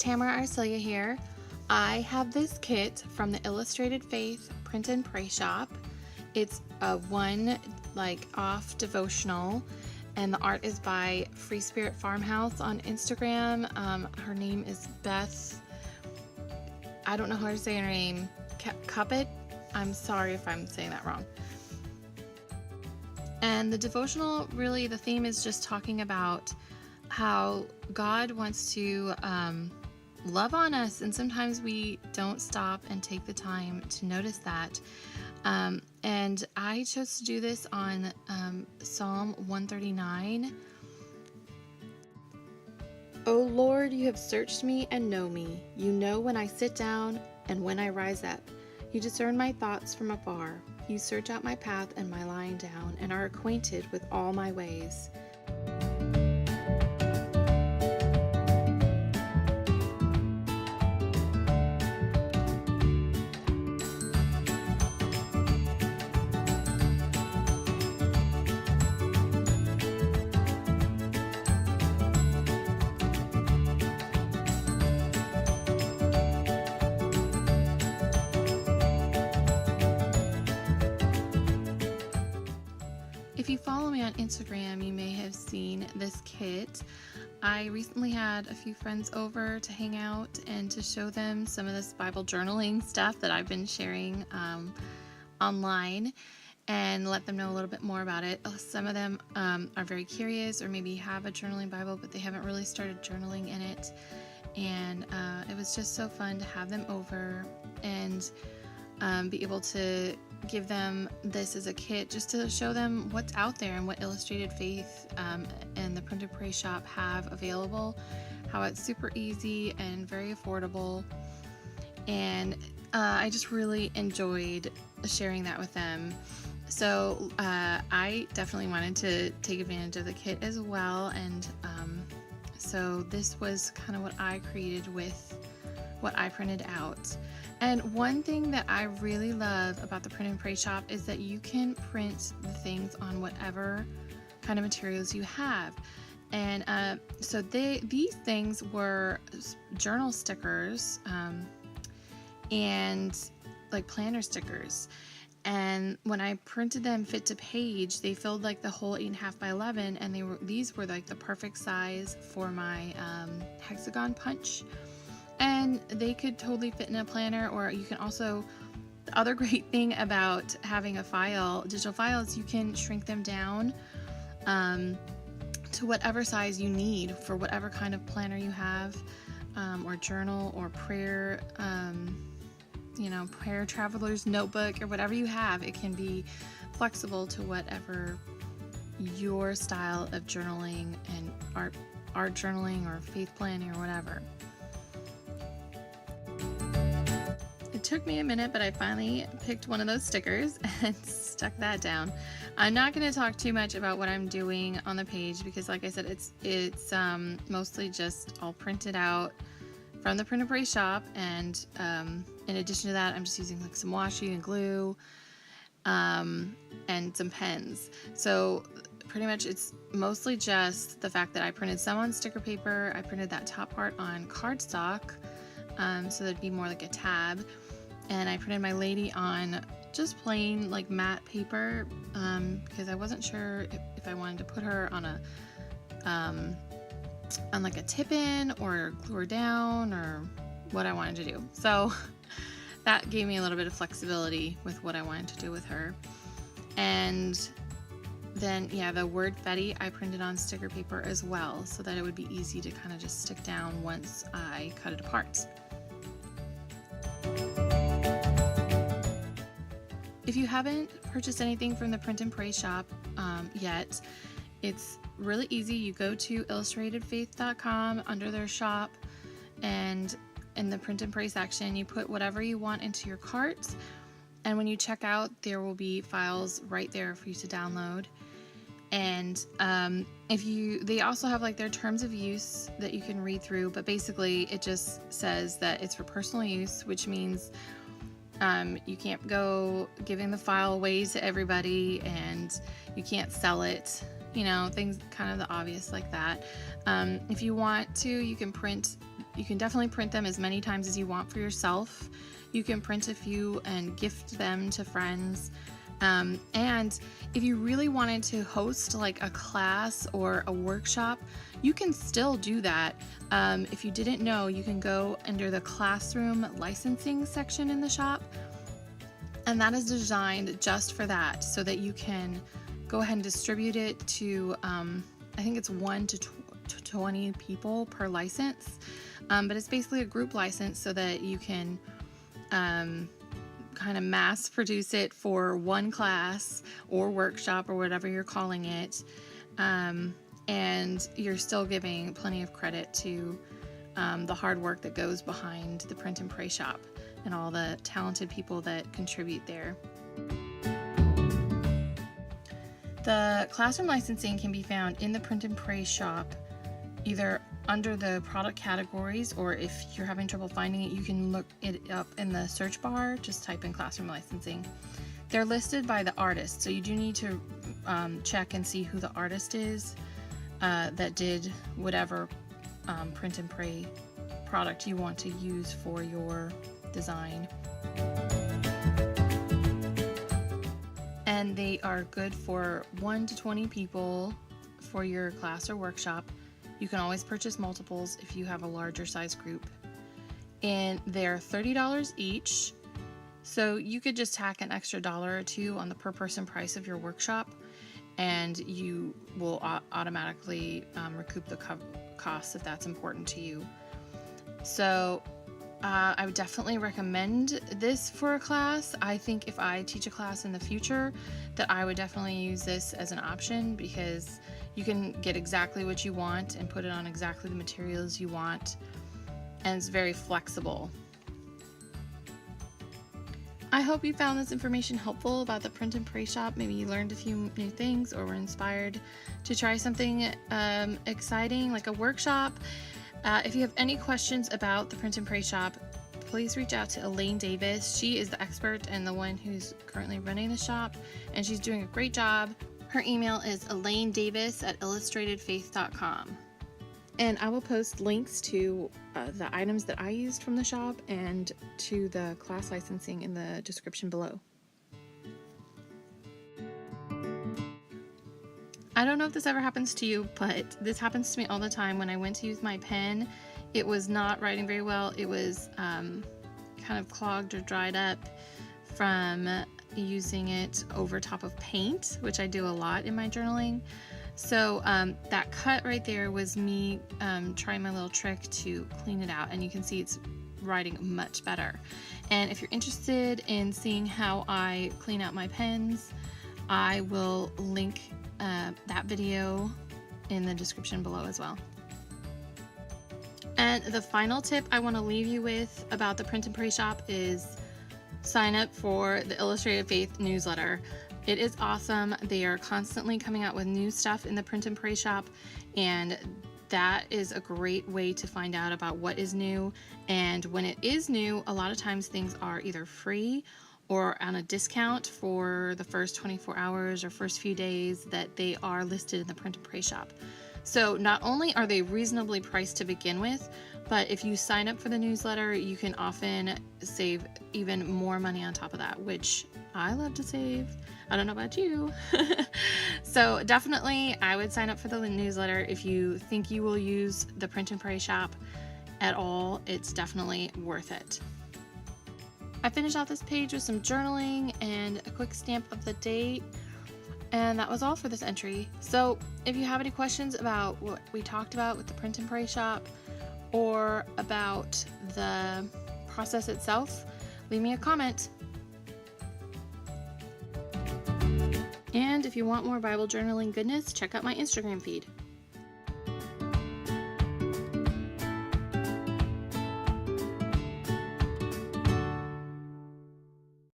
Tamara Arcelia here. I have this kit from the Illustrated Faith Print and Pray shop. It's a one off devotional, and the art is by Free Spirit Farmhouse on Instagram. Her name is Beth. I don't know how to say her name. Cuppet. I'm sorry if I'm saying that wrong. And the devotional, really, the theme is just talking about how God wants to love on us, and sometimes we don't stop and take the time to notice that. And I chose to do this on Psalm 139. O Lord, you have searched me and know me. You know when I sit down and when I rise up. You discern my thoughts from afar. You search out my path and my lying down, and are acquainted with all my ways. If you follow me on Instagram, you may have seen this kit. I recently had a few friends over to hang out and to show them some of this Bible journaling stuff that I've been sharing online, and let them know a little bit more about it. Some of them are very curious, or maybe have a journaling Bible, but they haven't really started journaling in it. And it was just so fun to have them over and be able to give them this as a kit, just to show them what's out there and what Illustrated Faith and the Print and Pray shop have available, how it's super easy and very affordable. And I just really enjoyed sharing that with them. So I definitely wanted to take advantage of the kit as well, and so this was kind of what I created with what I printed out. And one thing that I really love about the Print and Pray shop is that you can print the things on whatever kind of materials you have. And so these things were journal stickers and like planner stickers. And when I printed them fit to page, they filled like the whole 8.5 by 11, and these were like the perfect size for my hexagon punch. And they could totally fit in a planner, or you can also, the other great thing about having a digital file, is you can shrink them down to whatever size you need for whatever kind of planner you have, or journal, or prayer, prayer traveler's notebook, or whatever you have. It can be flexible to whatever your style of journaling and art journaling or faith planning or whatever. It took me a minute, but I finally picked one of those stickers and stuck that down. I'm not going to talk too much about what I'm doing on the page, because like I said, it's mostly just all printed out from the Print and Pray shop, and in addition to that, I'm just using like some washi and glue and some pens. So pretty much it's mostly just the fact that I printed some on sticker paper. I printed that top part on cardstock, so that'd be more like a tab. And I printed my lady on just plain like matte paper, because I wasn't sure if I wanted to put her on like a tip-in or glue her down, or what I wanted to do. So that gave me a little bit of flexibility with what I wanted to do with her. And then, yeah, the word Fetty I printed on sticker paper as well, so that it would be easy to kind of just stick down once I cut it apart. If you haven't purchased anything from the Print and Pray shop yet, it's really easy. You go to illustratedfaith.com under their shop, and in the Print and Pray section, you put whatever you want into your cart. And when you check out, there will be files right there for you to download. And they also have like their terms of use that you can read through, but basically it just says that it's for personal use, which means you can't go giving the file away to everybody, and you can't sell it, things kind of the obvious like that. If you want to, you can print you can definitely print them as many times as you want for yourself. You can print a few and gift them to friends. And if you really wanted to host like a class or a workshop, you can still do that. If you didn't know, you can go under the classroom licensing section in the shop, and that is designed just for that, so that you can go ahead and distribute it to, I think it's 1 to 20 people per license, but it's basically a group license so that you can kind of mass produce it for one class or workshop or whatever you're calling it, and you're still giving plenty of credit to the hard work that goes behind the Print and Pray shop and all the talented people that contribute there. The classroom licensing can be found in the Print and Pray shop, either under the product categories, or if you're having trouble finding it, you can look it up in the search bar. Just type in classroom licensing. They're listed by the artist, so you do need to check and see who the artist is that did whatever Print and Pray product you want to use for your design. And they are good for 1 to 20 people for your class or workshop. You can always purchase multiples if you have a larger size group. And they're $30 each, so you could just tack an extra $1 or $2 on the per person price of your workshop, and you will automatically recoup the costs if that's important to you. So I would definitely recommend this for a class. I think if I teach a class in the future, that I would definitely use this as an option, because you can get exactly what you want and put it on exactly the materials you want, and it's very flexible. I hope you found this information helpful about the Print and Pray shop. Maybe you learned a few new things or were inspired to try something exciting like a workshop. If you have any questions about the Print and Pray shop, please reach out to Elaine Davis. She is the expert and the one who's currently running the shop, and she's doing a great job. Her email is elainedavis@illustratedfaith.com. And I will post links to the items that I used from the shop and to the class licensing in the description below. I don't know if this ever happens to you, but this happens to me all the time. When I went to use my pen, it was not writing very well. It was kind of clogged or dried up from using it over top of paint, which I do a lot in my journaling. So that cut right there was me trying my little trick to clean it out, and you can see it's writing much better. And if you're interested in seeing how I clean out my pens, I will link that video in the description below as well. And the final tip I want to leave you with about the Print and Pray shop is sign up for the Illustrated Faith newsletter. It is awesome. They are constantly coming out with new stuff in the Print and Pray shop, and that is a great way to find out about what is new. And when it is new, a lot of times things are either free or on a discount for the first 24 hours or first few days that they are listed in the Print and Pray shop. So not only are they reasonably priced to begin with, but if you sign up for the newsletter, you can often save even more money on top of that, which I love to save. I don't know about you. So definitely I would sign up for the newsletter if you think you will use the Print and Pray shop at all. It's definitely worth it. I finished off this page with some journaling and a quick stamp of the date, and that was all for this entry. So if you have any questions about what we talked about with the Print and Pray shop or about the process itself, leave me a comment. And if you want more Bible journaling goodness, check out my Instagram feed.